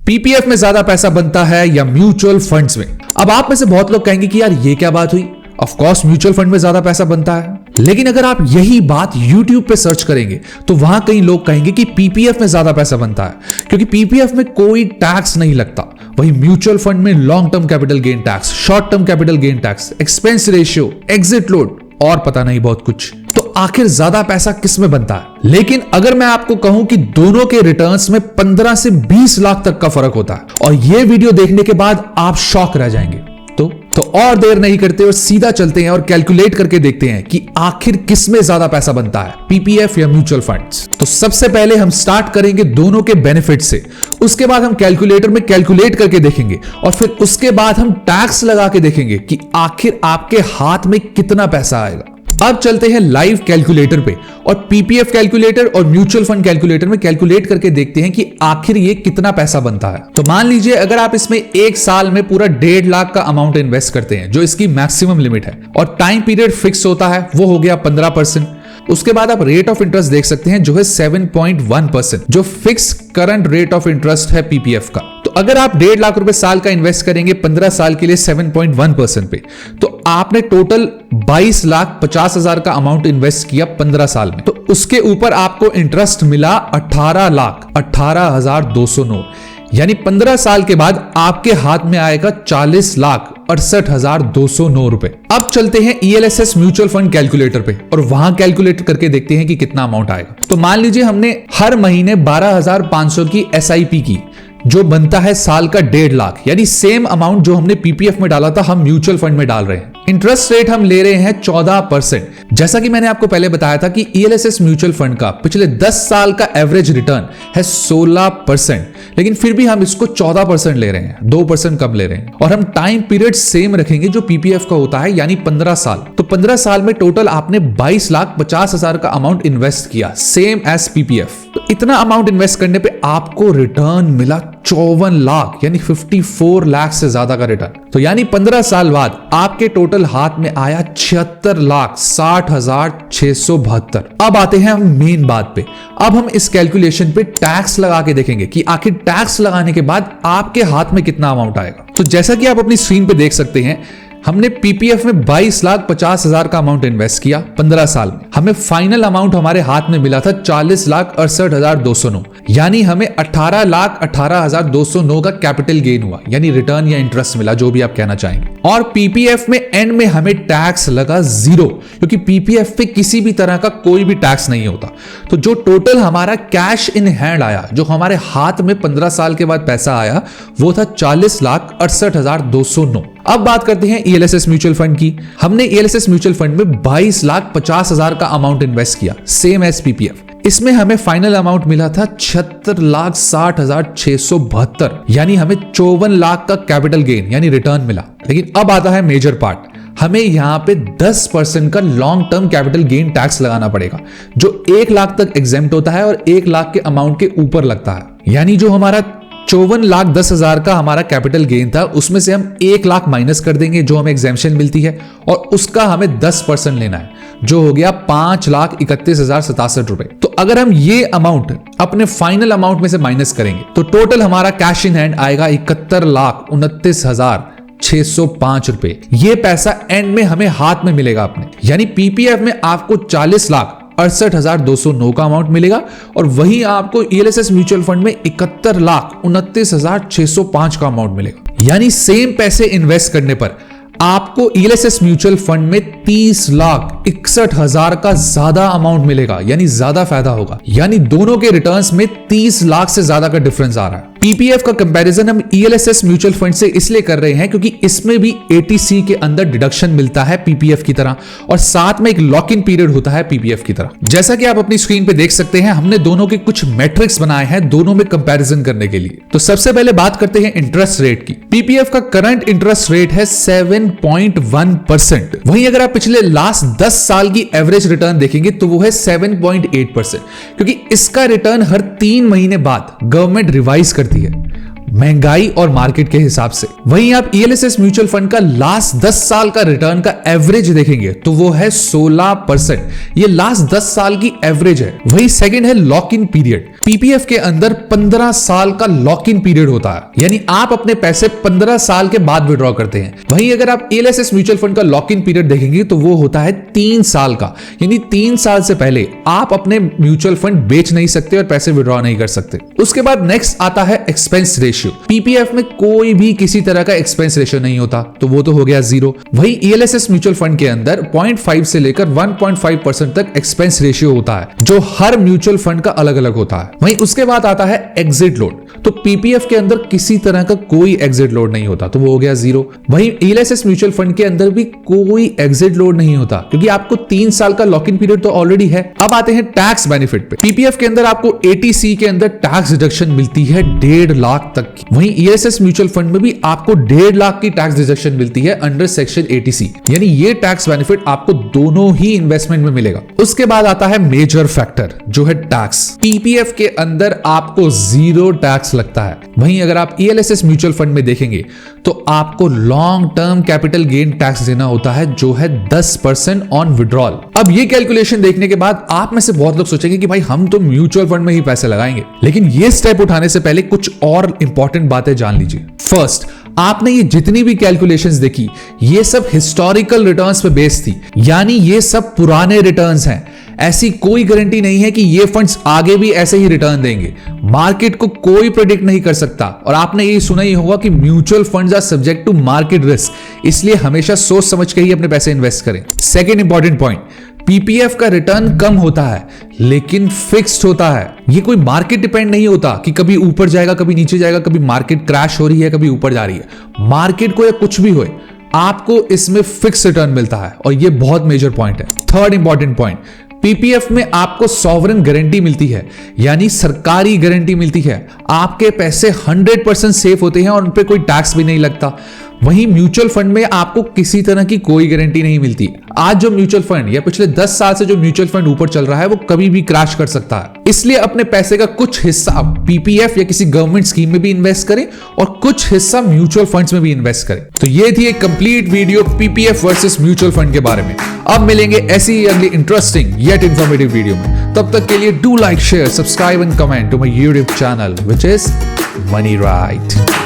PPF में ज्यादा पैसा बनता है या म्यूचुअल फंड्स में। अब आप में से बहुत लोग कहेंगे कि यार ये क्या बात हुई, ऑफ कोर्स म्यूचुअल फंड में ज्यादा पैसा बनता है। लेकिन अगर आप यही बात YouTube पे सर्च करेंगे तो वहां कई लोग कहेंगे कि पीपीएफ में ज्यादा पैसा बनता है, क्योंकि पीपीएफ में कोई टैक्स नहीं लगता। वही म्यूचुअल फंड में long term capital gain tax, short term capital gain tax, expense ratio, exit load और पता नहीं बहुत कुछ। तो आखिर ज्यादा पैसा किस में बनता है? लेकिन अगर मैं आपको कहूं कि दोनों के रिटर्न्स में 15 से 20 लाख तक का फर्क होता है, और यह वीडियो देखने के बाद आप शॉक रह जाएंगे। तो और देर नहीं करते और सीधा चलते हैं और कैलकुलेट करके देखते हैं कि आखिर किस में ज्यादा पैसा बनता है, पीपीएफ या म्यूचुअल फंड्स। तो सबसे पहले हम स्टार्ट करेंगे दोनों के बेनिफिट से, उसके बाद हम कैलकुलेटर में कैलकुलेट करके देखेंगे, और फिर उसके बाद हम टैक्स लगा के देखेंगे कि आखिर आपके हाथ में कितना पैसा आएगा। अब चलते हैं लाइव कैलकुलेटर पे और पीपीएफ कैलकुलेटर और म्यूचुअल फंड कैलकुलेटर में कैलकुलेट करके देखते हैं कि आखिर ये कितना पैसा बनता है। तो मान लीजिए अगर आप इसमें एक साल में पूरा 1.5 लाख का अमाउंट इन्वेस्ट करते हैं, जो इसकी मैक्सिमम लिमिट है, और टाइम पीरियड फिक्स होता है, वो हो गया 15%। उसके बाद आप रेट ऑफ इंटरेस्ट देख सकते हैं जो है 7.1%, जो fix current rate of interest है पीपीएफ का। तो अगर आप 1.5 लाख रुपए साल का इन्वेस्ट करेंगे 15 साल के लिए 7.1% पे, तो आपने टोटल 22,50,000 का अमाउंट इन्वेस्ट किया 15 साल में। तो उसके ऊपर आपको इंटरेस्ट मिला 18,18,209, यानी 15 साल के बाद आपके हाथ में आएगा 40,68,209 रुपए। अब चलते हैं ईएलएसएस म्यूचुअल फंड कैलकुलेटर पे और वहां कैलकुलेट करके देखते हैं कि कितना अमाउंट आएगा। तो मान लीजिए हमने हर महीने 12,500 की एसआईपी की, जो बनता है साल का 1.5 लाख, यानी सेम अमाउंट जो हमने पीपीएफ में डाला था हम म्यूचुअल फंड में डाल रहे हैं। इंटरेस्ट रेट हम ले रहे हैं 14%। जैसा कि मैंने आपको पहले बताया था कि ईएलएसएस म्यूचुअल फंड का पिछले 10 साल का एवरेज रिटर्न है 16%, लेकिन फिर भी हम इसको 14% ले रहे हैं, 2% कम ले रहे हैं, और हम टाइम पीरियड सेम रखेंगे जो पीपीएफ का होता है, यानी 15 साल। तो 15 साल में टोटल आपने 22,50,000 का अमाउंट इन्वेस्ट किया, सेम एज पीपीएफ। तो इतना अमाउंट इन्वेस्ट करने पे आपको रिटर्न मिला 54 लाख, यानी 54 लाख से ज्यादा का रिटर्न। तो यानी 15 साल बाद आपके टोटल हाथ में आया 76,60,672। अब आते हैं हम मेन बात पे। अब हम इस कैलकुलेशन पे टैक्स लगा के देखेंगे कि आखिर टैक्स लगाने के बाद आपके हाथ में कितना अमाउंट आएगा। तो जैसा कि आप अपनी स्क्रीन पे देख सकते हैं, हमने पीपीएफ में 22,50,000 का अमाउंट इन्वेस्ट किया 15 साल में। हमें फाइनल अमाउंट हमारे हाथ में मिला था 40,68,209, यानी हमें 18,18,209 का कैपिटल गेन हुआ, यानी रिटर्न या इंटरेस्ट मिला, जो भी आप कहना चाहेंगे। और पीपीएफ में एंड में हमें टैक्स लगा 0, क्योंकि पीपीएफ पे किसी भी तरह का कोई भी टैक्स नहीं होता। तो जो टोटल हमारा कैश इन हैंड आया, जो हमारे हाथ में 15 साल के बाद पैसा आया, वो था 40,68,209। अब बात करते हैं ईएलएसएस म्यूचुअल फंड की। हमने ईएलएसएस म्यूचुअल फंड में 22,50,000 का अमाउंट इन्वेस्ट किया, सेम एज पीपीएफ। इसमें हमें फाइनल अमाउंट मिला था 76,60,672, यानी हमें 54 लाख का कैपिटल गेन यानी रिटर्न मिला। लेकिन अब आता है मेजर पार्ट, हमें यहाँ पे 10% का long term capital gain tax लगाना पड़ेगा, जो 1 लाख तक एग्जेम्प्ट होता है और 1 लाख के अमाउंट के ऊपर लगता है। यानी जो हमारा 54,10,000 का हमारा कैपिटल गेन था, उसमें से हम 1 लाख माइनस कर देंगे जो हमें एग्जेम्पशन मिलती है, और उसका हमें 10% लेना है, जो हो गया 5,31,067 रुपए। तो अगर हम ये अमाउंट अपने फाइनल अमाउंट में से माइनस करेंगे तो टोटल हमारा कैश इन हैंड आएगा 71,29,605 रुपए। ये पैसा एंड में हमें हाथ में मिलेगा अपने, यानी पीपीएफ में आपको 40,68,209 का अमाउंट मिलेगा, और वहीं आपको ईएलएसएस म्यूचुअल फंड में 71,29,605 का अमाउंट मिलेगा। यानी सेम पैसे इन्वेस्ट करने पर आपको ईएलएसएस म्यूचुअल फंड में 30,61,000 का ज्यादा अमाउंट मिलेगा, यानी ज्यादा फायदा होगा। यानी दोनों के रिटर्न्स में 30 लाख से ज्यादा का डिफरेंस आ रहा है। पीपीएफ का कंपैरिजन हम ईएलएसएस म्यूचुअल फंड से इसलिए कर रहे हैं क्योंकि इसमें भी एटीसी के अंदर डिडक्शन मिलता है पीपीएफ की तरह, और साथ में एक लॉक इन पीरियड होता है पीपीएफ की तरह। जैसा कि आप अपनी स्क्रीन पे देख सकते हैं, हमने दोनों के कुछ मैट्रिक्स बनाए हैं दोनों में कंपैरिजन करने के लिए। तो सबसे पहले बात करते हैं इंटरेस्ट रेट की। पीपीएफ का करंट इंटरेस्ट रेट है 7.1%। वहीं अगर आप पिछले लास्ट 10 साल की एवरेज रिटर्न देखेंगे तो वो है 7.8%, क्योंकि इसका रिटर्न हर 3 महीने बाद गवर्नमेंट रिवाइज करती है महंगाई और मार्केट के हिसाब से। वहीं आप ईएलएसएस म्यूचुअल फंड का लास्ट 10 साल का रिटर्न का एवरेज देखेंगे तो वो है 16%। ये लास्ट 10 साल की एवरेज है। वहीं सेकंड है लॉक इन पीरियड। पीपीएफ के अंदर 15 साल का लॉक इन पीरियड होता है, यानी आप अपने पैसे 15 साल के बाद विड्रॉ करते हैं। वहीं अगर आप एलएसएस म्यूचुअल फंड का लॉक इन पीरियड देखेंगे तो वो होता है 3 साल का, यानी 3 साल से पहले आप अपने म्यूचुअल फंड बेच नहीं सकते और पैसे विड्रॉ नहीं कर सकते। उसके बाद नेक्स्ट आता है एक्सपेंस रेशियो। पीपीएफ में कोई भी किसी तरह का एक्सपेंस रेशियो नहीं होता, तो वो तो हो गया 0। वहीं एलएसएस म्यूचुअल फंड के अंदर 0.5 से लेकर 1.5% तक एक्सपेंस रेशियो होता है, जो हर म्यूचुअल फंड का अलग अलग होता है। वहीं उसके बाद आता है एग्जिट लोड। तो पीपीएफ के अंदर किसी तरह का कोई एग्जिट लोड नहीं होता, तो वो हो गया 0। वहीं एलएसएस म्यूचुअल फंड के अंदर भी कोई एग्जिट लोड नहीं होता, क्योंकि आपको 3 साल का लॉक इन पीरियड तो ऑलरेडी है। अब आते हैं टैक्स बेनिफिट पे। पीपीएफ के अंदर आपको एटीसी के अंदर टैक्स डिडक्शन मिलती है 1.5 लाख तक की। वहीं एलएसएस म्यूचुअल फंड में भी आपको 1.5 लाख की टैक्स डिडक्शन मिलती है अंडर सेक्शन एटीसी, यानी ये टैक्स बेनिफिट आपको दोनों ही इन्वेस्टमेंट में मिलेगा। उसके बाद आता है मेजर फैक्टर, जो है टैक्स। पीपीएफ के अंदर आपको 0 टैक्स लगता है। वहीं अगर आप एलएसएस म्यूचुअल फंड में देखेंगे तो आपको long term capital gain tax देना होता है, जो है 10% ऑन विड्रॉल। अब ये कैलकुलेशन देखने के बाद आप में से बहुत लोग सोचेंगे कि भाई हम तो म्यूचुअल फंड में ही पैसे लगाएंगे, लेकिन ये स्टेप उठाने से पहले कुछ और इंपॉर्टेंट बातें जान लीजिए। फर्स्ट, आपने ये जितनी भी कैलकुलेशंस देखी, ये सब हिस्टोरिकल रिटर्न्स पे बेस्ड थी, यानी ये सब पुराने रिटर्न्स हैं। ऐसी कोई गारंटी नहीं है कि ये फंड्स आगे भी ऐसे ही रिटर्न देंगे। मार्केट को कोई प्रेडिक्ट नहीं कर सकता, और आपने ये सुना ही होगा कि mutual funds are subject to market risk, इसलिए हमेशा सोच समझ के ही अपने पैसे इन्वेस्ट करें। सेकेंड इंपॉर्टेंट पॉइंट, पीपीएफ का रिटर्न कम होता है लेकिन फिक्स्ड होता है। ये कोई मार्केट डिपेंड नहीं होता कि कभी ऊपर जाएगा कभी नीचे जाएगा, कभी मार्केट क्रैश हो रही है कभी ऊपर जा रही है। मार्केट को या कुछ भी होए, आपको इसमें फिक्स रिटर्न मिलता है, और ये बहुत मेजर पॉइंट है। थर्ड इंपॉर्टेंट पॉइंट, पीपीएफ में आपको सॉवरेन गारंटी मिलती है, यानी सरकारी गारंटी मिलती है। आपके पैसे 100% सेफ होते हैं और उन पे कोई टैक्स भी नहीं लगता। वहीं म्यूचुअल फंड में आपको किसी तरह की कोई गारंटी नहीं मिलती। आज जो म्यूचुअल फंड या पिछले 10 साल से जो म्यूचुअल फंड ऊपर चल रहा है, वो कभी भी क्रैश कर सकता है। इसलिए अपने पैसे का कुछ हिस्सा पीपीएफ या किसी गवर्नमेंट स्कीम में भी इन्वेस्ट करें और कुछ हिस्सा म्यूचुअल फंड्स में भी इन्वेस्ट करें। तो ये थी एक complete video PPF versus mutual fund के बारे में। अब मिलेंगे ऐसी ही अगली इंटरेस्टिंग येट इंफॉर्मेटिव वीडियो में। तब तक के लिए do like, share, subscribe and comment to my YouTube channel, which is money right.